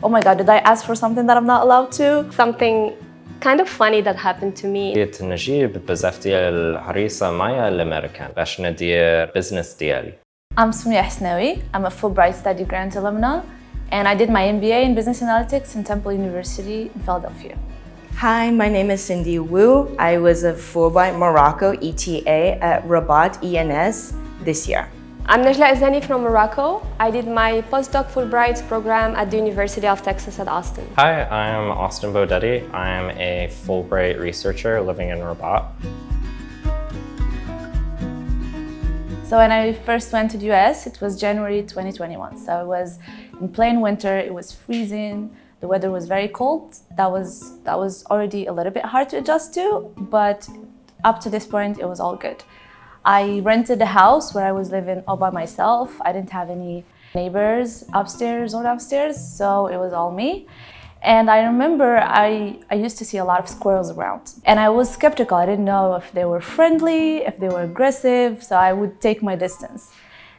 Oh my god, did I ask for something that I'm not allowed to? Something kind of funny that happened to me. جيت نجيب بزاف ديال العريسة معايا لأمريكان باش ندير بزنس ديالي. I'm Sumia Hasnawi. I'm a Fulbright Study Grant alumna, and I did my MBA in Business Analytics in Temple University in Philadelphia. Hi, my name is Cindy Wu. I was a Fulbright Morocco ETA at Rabat ENS this year. I'm Najla Azani from Morocco. I did my postdoc Fulbright program at the University of Texas at Austin. Hi, I'm Austin Bodetti. I'm a Fulbright researcher living in Rabat. So when I first went to the US, it was January 2021. So it was in plain winter, it was freezing, the weather was very cold. That was already a little bit hard to adjust to, but up to this point, it was all good. I rented a house where I was living all by myself. I didn't have any neighbors upstairs or downstairs, so it was all me. And I remember I used to see a lot of squirrels around. And I was skeptical. I didn't know if they were friendly, if they were aggressive, so I would take my distance.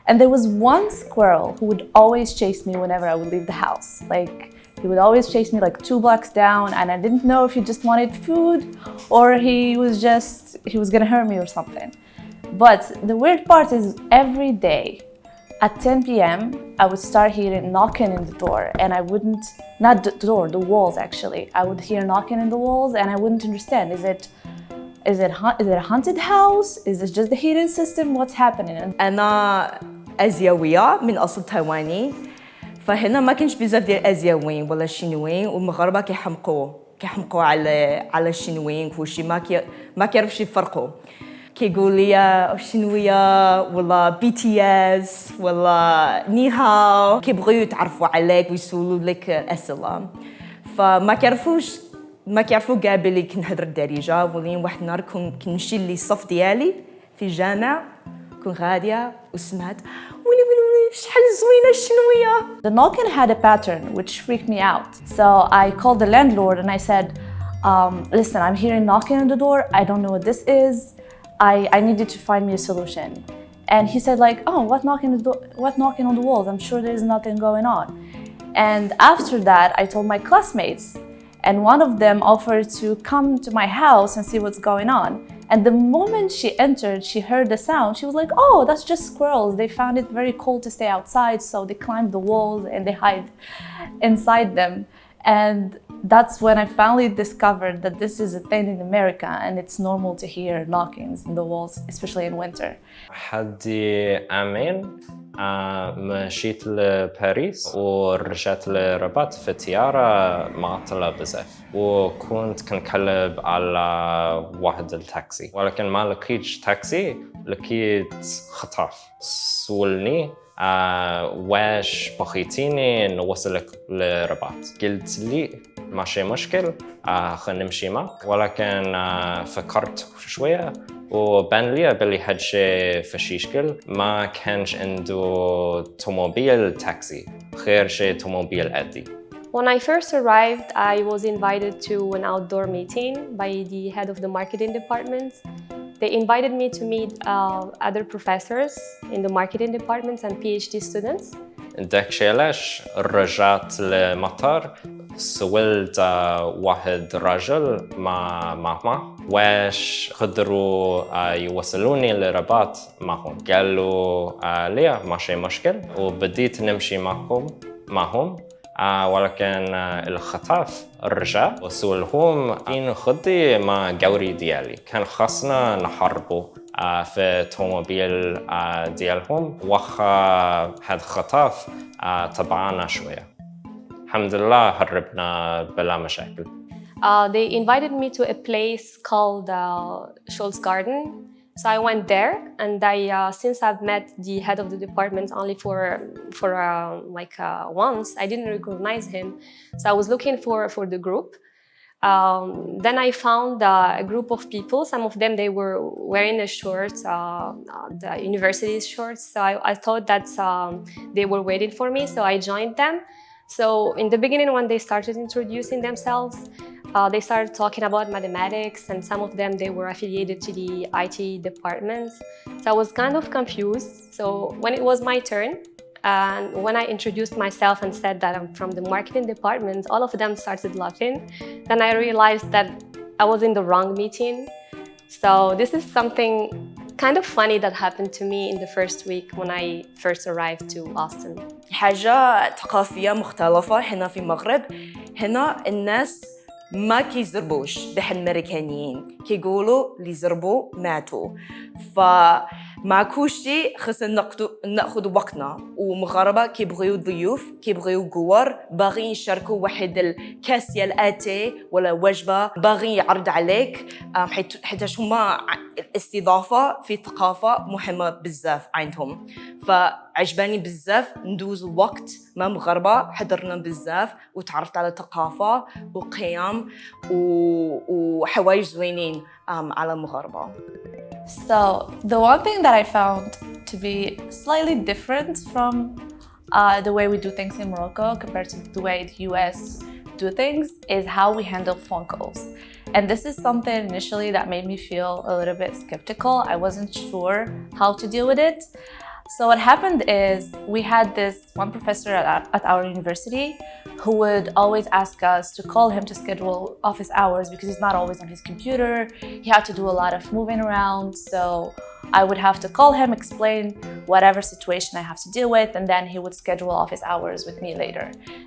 And there was one squirrel who would always chase me whenever I would leave the house. Like, he would always chase me like 2 blocks down, and I didn't know if he just wanted food or he was gonna hurt me or something. But the weird part is every day at 10 p.m. I would start hearing knocking in the door, and I wouldn't, not the door, the walls actually. I would hear knocking in the walls and I wouldn't understand. Is it a haunted house? Is it just the heating system? What's happening? أنا آسيوية من أصل تايواني، فهنا ما كانش بزاف ديال الآسيويين ولا الشينويين، والمغاربة كيحمقوا على الشينويين كلشي ما كيعرفوش يفرقوا. كيقول لي شنوية ولا BTS ولا نيهاو، كيبغيو يتعرفوا عليك ويسولوا لك أسئلة، فما كيعرفوا كاع بلي كنهضر الدارجة. ولين واحد النهار كنمشي للصف ديالي في الجامع، كون غادية وسمعت ويلي شحال زوينة الشنوية. The knocking had a pattern which freaked me out. So I called the landlord and I said, listen, I'm hearing knocking on the door. I don't know what this is. I needed to find me a solution. And he said like, oh, what knocking on the walls? I'm sure there's nothing going on. And after that, I told my classmates, and one of them offered to come to my house and see what's going on. And the moment she entered, she heard the sound. She was like, oh, that's just squirrels. They found it very cold to stay outside, so they climbed the walls and they hide inside them. And that's when I finally discovered that this is a thing in America and it's normal to hear knockings in the walls, especially in winter. حدي عامين مشيت لباريس ورجعت لرباط في الطيارة معطلة بزاف، وكنت كنقلب على واحد التاكسي، ولكن ما لقيتش تاكسي، لقيت خطاف سولني واش بغيتيني نوصلك لرباط. قلت لي ماشي مشكل، خلينا نمشي معك، ولكن فكرت شوية وبان لي بلي هادشي فاش يشكل ما كانش عنده طوموبيل تاكسي، غير شي طوموبيل عادي. When I first arrived, I was invited to an outdoor meeting by the head of the marketing department. They invited me to meet other professors in the marketing departments and PhD students. داكشي علاش رجعت للمطار، سولت واحد راجل معه واش قدروا يوصلوني لرباط معهم. قالوا لي ماشي مشكل، وبديت نمشي معهم. ولكن الخطاف رجع وسولهم إن خدي ما قوري ديالي، كان خاصنا نحاربوا في الطوموبيل ديالهم، وخا هاد خطاف تبعنا شوية. الحمد لله هربنا بلا مشاكل. They invited me to a place called Schultz Garden. So I went there, and since I've met the head of the department only for once, I didn't recognize him. So I was looking for the group. Then I found a group of people. Some of them, they were wearing the shorts, the university shorts. So I thought that they were waiting for me, so I joined them. So in the beginning, when they started introducing themselves, they started talking about mathematics, and some of them, they were affiliated to the IT departments. So I was kind of confused. So when it was my turn, And when I introduced myself and said that I'm from the marketing department, all of them started laughing. Then I realized that I was in the wrong meeting. So this is something kind of funny that happened to me in the first week when I first arrived to Austin. حاجة ثقافية مختلفة هنا في المغرب. هنا الناس ما كيزربوش بحال الامريكانيين، كيقولوا اللي زربوا ماتوا. فمع كلشي خصنا ناخذ وقتنا، ومغاربه كيبغيو ضيوف، كيبغيو قوار، باغيين يشاركوا واحد الكاس ديال اتاي ولا وجبه، باغي يعرض عليك حيت هما الاستضافه في ثقافه مهمه بزاف عندهم. فعجباني بزاف ندوز الوقت مع مغاربه، حضرنا بزاف وتعرفت على ثقافه وقيم وحوايج زوينين على مغاربه. So the one thing that I found to be slightly different from the way we do things in Morocco compared to the way the US do things is how we handle phone calls. And this is something initially that made me feel a little bit skeptical. I wasn't sure how to deal with it. So what happened is we had this one professor at our university who would always ask us to call him to schedule office hours because he's not always on his computer. He had to do a lot of moving around. So I would have to call him, explain whatever situation I have to deal with, and then he would schedule office hours with me later.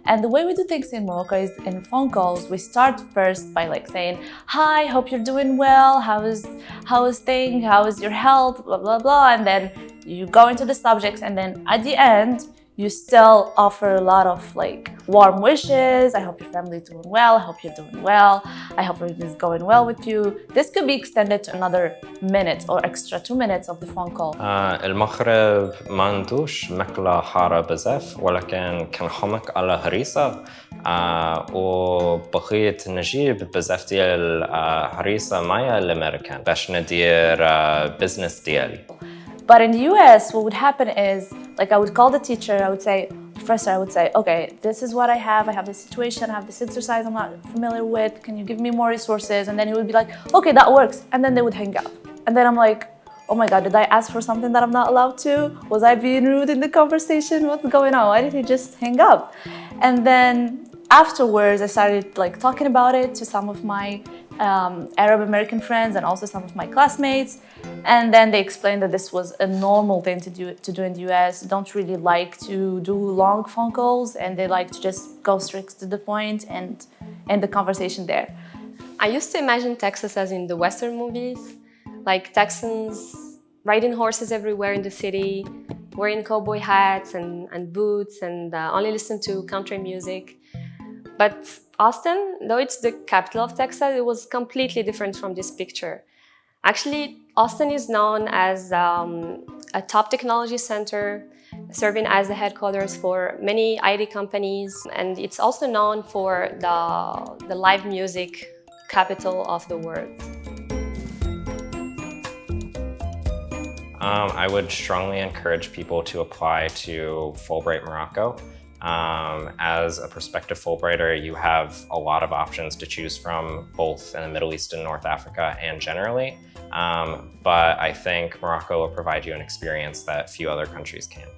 And the way we do things in Morocco is in phone calls, we start first by saying, "Hi, hope you're doing well. How is things? How is your health? Blah, blah, blah." And then you go into the subjects, and then at the end, you still offer a lot of warm wishes. I hope your family's doing well. I hope you're doing well. I hope everything's going well with you. This could be extended to another minute or extra 2 minutes of the phone call. المغرب ما عندوش ماكلة حارة بزاف، ولكن كنحمق على هريسة. وبغيت نجيب بزاف ديال هريسة معايا الأمريكان باش ندير بزنس ديالي. But in the US, what would happen is, I would call the teacher, I would say, professor, I would say, okay, this is what I have this situation, I have this exercise I'm not familiar with, can you give me more resources? And then he would be like, okay, that works. And then they would hang up. And then I'm like, oh my God, did I ask for something that I'm not allowed to? Was I being rude in the conversation? What's going on? Why did he just hang up? And then afterwards, I started talking about it to some of my Arab American friends and also some of my classmates. And then they explained that this was a normal thing to do in the US. They don't really like to do long phone calls, and they like to just go straight to the point and end the conversation there. I used to imagine Texas as in the Western movies, like Texans riding horses everywhere in the city, wearing cowboy hats and boots, and only listen to country music. But Austin, though it's the capital of Texas, it was completely different from this picture. Actually, Austin is known as a top technology center, serving as the headquarters for many IT companies, and it's also known for the live music capital of the world. I would strongly encourage people to apply to Fulbright Morocco. As a prospective Fulbrighter, you have a lot of options to choose from, both in the Middle East and North Africa and generally. But I think Morocco will provide you an experience that few other countries can.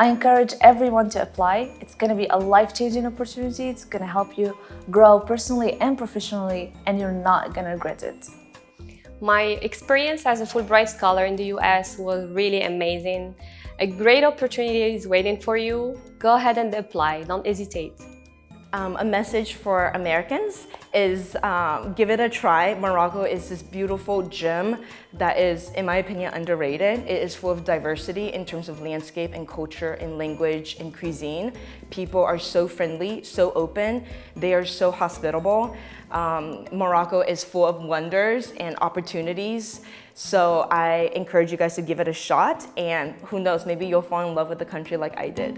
I encourage everyone to apply. It's going to be a life-changing opportunity. It's going to help you grow personally and professionally, and you're not going to regret it. My experience as a Fulbright scholar in the US was really amazing. A great opportunity is waiting for you. Go ahead and apply. Don't hesitate. A message for Americans is give it a try. Morocco is this beautiful gem that is, in my opinion, underrated. It is full of diversity in terms of landscape and culture and language and cuisine. People are so friendly, so open. They are so hospitable. Morocco is full of wonders and opportunities. So I encourage you guys to give it a shot, and who knows, maybe you'll fall in love with the country like I did.